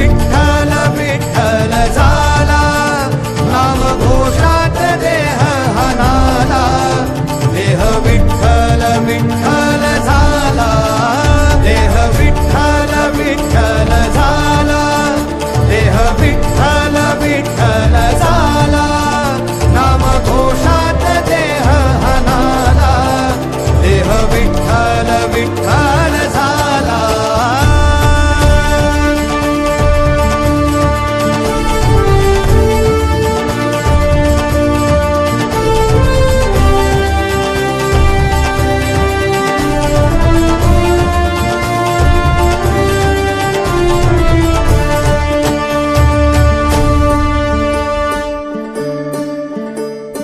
विठ्ठल विठ्ठल झाला, नाम घोषात देह हनाला. देह विठ्ठल विठ्ठल झाला, देह विठ्ठल विठ्ठल झाला, देह विठ्ठल विठ्ठल झाला, नाम घोषात देह हनाला. देह विठ्ठल विठ्ठल झाला.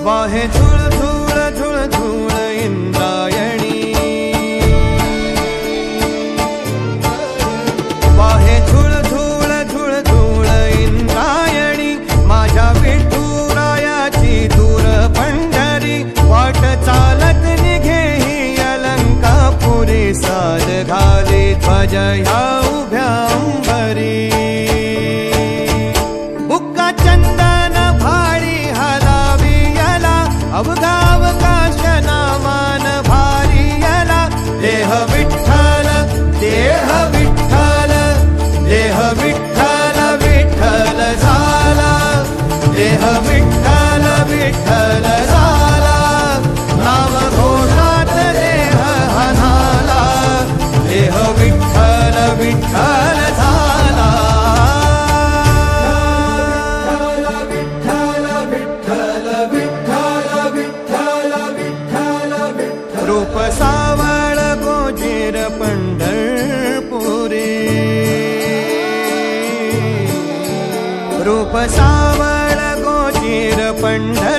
वाहे झुळ झुळ झुळ झुळ इंद्रायणी, वाहे झुळ झुळ झुळ झुळ इंद्रायणी. माझ्या विठुरायाची दूर पंढरी, वाट चालत निघे ही अलंकापुरी. साद घाली ध्वज ह्या उभ्या अंबरी, बुक्का चंदन भाडी हलावी याला, अवघावकाश नामान भारी याला. देह विठ्ठल देह विठ्ठल, देह विठ्ठल विठ्ठल झाला, देह विठ्ठल विठ्ठल झाला, नाम घोषात देह हनाला. देह विठ्ठल विठ्ठल झाला. रूप सावळ गोजीर पंढरपुरी, रूप सावळ गोजीर पंढर